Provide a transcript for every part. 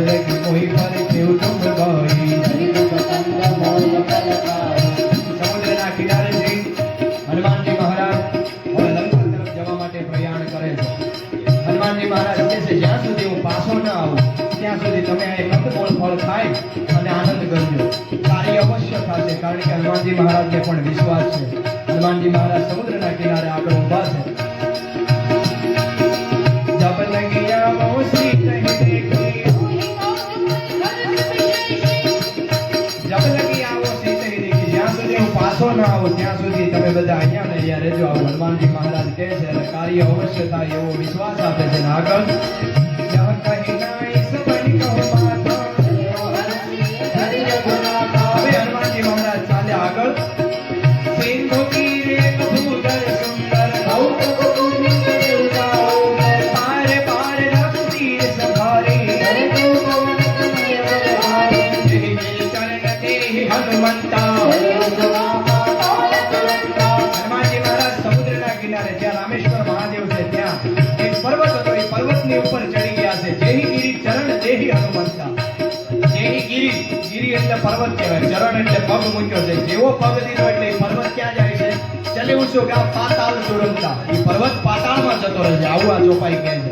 लगी मोहि पर केव तुम भाई समुद्र ना किनारे जई हनुमान जी महाराज और लंका तरफ जवा माटे प्रयाण करे छे। हनुमान जी महाराज કહે છે જ્યાં સુધી હું પાછો ન આવું ત્યાં સુધી તમે આ કંદમૂળ ફળ ખાઈ અને આનંદ કરજો, કાર્ય અવશ્ય થશે। કારણ કે હનુમાનજી મહારાજને પણ વિશ્વાસ છે। હનુમાનજી મહારાજ સમુદ્રના કિનારે આગળ ઊભા છે। जब लगिया मोसी कहीं देखी जब लगिया मोसी कहीं देखी જ્યાં સુધી હું પાછો ન આવું ત્યાં સુધી તમે બધા અહીંયા ને અહીંયા રહેજો। આવું હનુમાનજી મહારાજ કહે છે અને કાર્ય અવશ્ય થાય એવો વિશ્વાસ આપે છે। ને આગળ જહ કહી નાઈ સબની કહો માતા હવે હનુમાનજી મહારાજ ચાલે આગળ। સિંધુ તીરે ભૂગર સુંદર हनुमानजी महाराज समुद्રના કિનારે જ્યાં રામેશ્વર મહાદેવ છે ત્યાં એક પર્વત હતો। એ પર્વતની ઉપર ચડી ગયા છે। જેહી ગિરી ચરણ દેહી હનુમંતા। જેહી ગિરી ગિરી એટલે પર્વત કહેવાય, ચરણ એટલે પગ મૂક્યો છે। જેવો પગ દીધો એટલે એ પર્વત ક્યાં જાય છે? ચલે ઉસો કા પાતાળ સુરંતા। એ પર્વત પાતાળમાં જતો રહે છે। આવું આ ચોપાઈ કહે છે।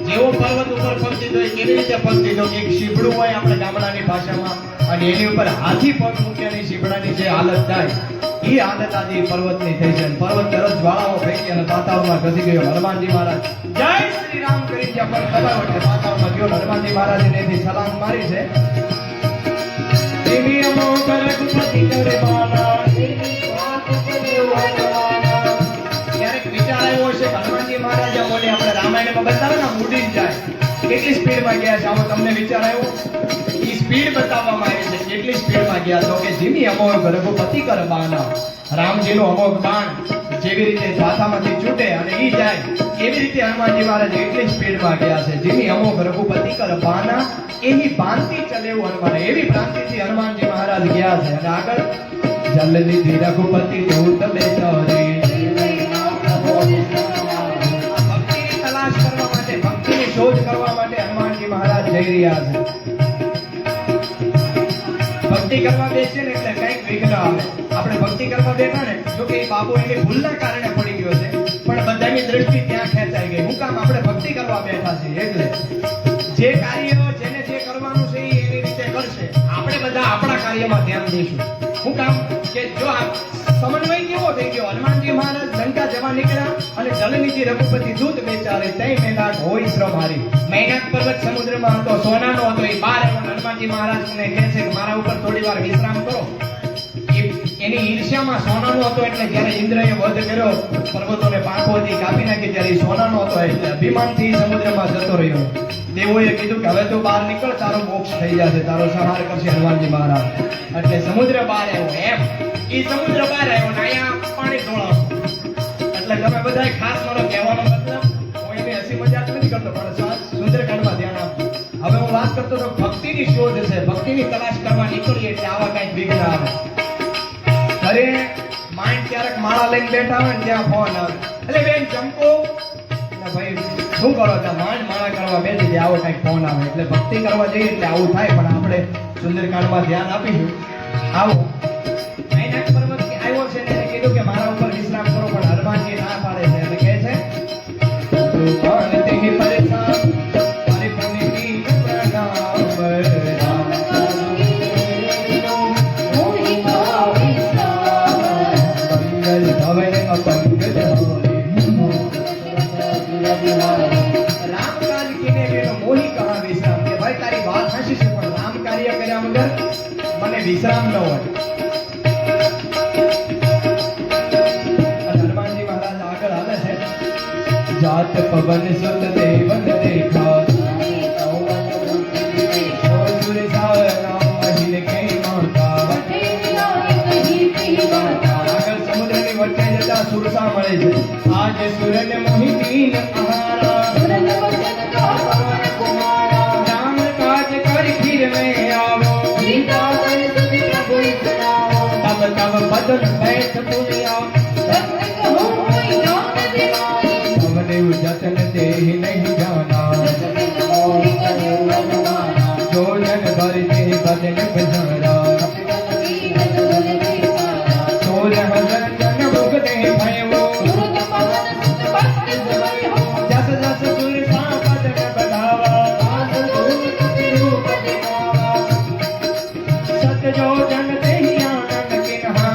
જેવો પર્વત ઉપર પગ દીધો એ કેવી રીતે પગ દીધો કે એક શીબડું હોય આપણે ગામડાની ભાષામાં અને એની ઉપર હાથી પગ મૂક્યાની શીબડાની જે હાલત થાય એ હાલત આજે પર્વતની થઈ છે। પર્વત તરત જ્વાળાઓ ફેંકી અને પાતાળમાં ઘસી ગયો। હનુમાનજી મહારાજ જય શ્રી રામ કરી જ્યાં પગ દબાવ્યો એટલે પાતાળમાં ગયો। હનુમાનજી મહારાજે એથી છલાંગ મારી છે। દેવી અમો રઘુપતિ કરે બાલા ક્યારેક વિચાર આવ્યો હશે કે હનુમાનજી મહારાજ બોલે આપણે રામાયણમાં બતાવે ને ઉડી જાય કેટલી સ્પીડમાં ગયા છે? આવો તમને વિચાર આવ્યો? એ સ્પીડ બતાવવામાં આવી છે। કેટલી સ્પીડમાં ગયા તો કે ધીમી અમોઘ રઘુપતિ કર બાના। રામજીનો અમોઘ બાણ જેવી રીતે માથામાંથી છૂટે અને ઈ જાય એવી રીતે હનુમાનજી મહારાજ એટલી સ્પીડમાં ગયા છે। ધીમી અમોઘ રઘુપતિ કર બાના એની ભાંતિ ચલેવું હનુમાન એવી ભ્રાંતિથી હનુમાનજી મહારાજ ગયા છે। અને આગળ જલનિધિ રઘુપતિ દૂત બેચારી ભક્તિની તલાશ કરવા માટે ભક્તિની શોધ કરવા માટે હનુમાનજી મહારાજ જઈ રહ્યા છે। ભક્તિ કરવા બેસે ને એટલે કઈક વિઘ્ન આવે। આપણે ભક્તિ કરવા બેઠા ને જો કે બાબુ એની ભૂલના કારણે પડી ગયો છે પણ બધાની દ્રષ્ટિ ત્યાં ખેંચાઈ ગઈ। હું કામ આપણે ભક્તિ કરવા બેઠા છીએ એટલે જે કાર્ય જેને જે કરવાનું છે એ એની રીતે કરશે, આપણે બધા આપણા કાર્યમાં ધ્યાન દઈશું। હું કામ કે જો આ સમન્વય કેવો થઈ ગયો? હનુમાનજી મહારાજ લંકા જવા નીકળ્યા અને જલનિધિ રઘુપતિ દૂત બેચારે તઈ મેનાક હોય શ્રમ હારી। મેનાક પર્વત સમુદ્રમાં હતો, સોનાનો હતો। એ બહાર હનુમાનજી મહારાજને કહે છે કે મારા ઉપર થોડી વાર વિશ્રામ કરો। એની ઈર્ષ્યામાં સોનાનો હતો એટલે જ્યારે ઇન્દ્રએ વધ કર્યો પર્વતોને પાંખોથી કાપી નાખી ત્યારે સોનાનો હતો એટલે અભિમાનથી સમુદ્રમાં જતો રહ્યો। દેવોએ કીધું કે હવે તું બહાર નીકળ, તારો મોક્ષ થઈ જશે, તારો સંહાર કરશે હનુમાનજી મહારાજ। એટલે સમુદ્ર બહાર આવ્યો એમ એ સમુદ્ર બહાર આવ્યો ને અહીંયા પાણી ઢોળાવશે। એટલે તમે બધા ખાસ મારો કહેવાનો મતલબ હું એની હસી મજાક નથી કરતો પણ સુંદરકાંડમાં ધ્યાન આપજો। હવે હું વાત કરતો તો ભક્તિની શોધ છે, ભક્તિની તલાશ કરવા નીકળીએ એટલે આવા કઈક વિઘ્ન આવે। અરે માઇન્ડ ક્યારેક માળા લઈને બેઠા હોય ને ત્યાં ફોન આવે, એટલે બેન ચંપો ભાઈ શું કરો ત્યાં માંડ માળા કરવા બેસી દે, આવો કઈક ફોન આવે। એટલે ભક્તિ કરવા જઈએ એટલે આવું થાય પણ આપણે સુંદરકાંડમાં ધ્યાન આપીશું। આવો મેનાક પર્વત આવ્યો છે ને એને કીધું કે મારા ઉપર વિશ્રામ કરો પણ હનુમાનજી ના પાડે છે અને કહે છે ભગવાન તેહી પરેશાન પરિપૂર્ણિ પ્રણામ રામ મંગલ ભવન અપંગજ રામ કાજ કીને બેનો મોહી કહા વિશ્રામ કે ભાઈ તારી વાત હસી છે પણ રામ કાર્ય કર્યા વગર મને વિશ્રામ ન હોય। હનુમાનજી મહારાજ આગળ હાલે છે। જાત પવન સુત દેવન દેખા આગળ સમુદ્રની વચ્ચે જતા સુરસા મળે છે। આજ સુરન મોહી દીન આહારા રામ કાજ કર ખીર મેં આવો તબ તબ બદન बैठ पुनिया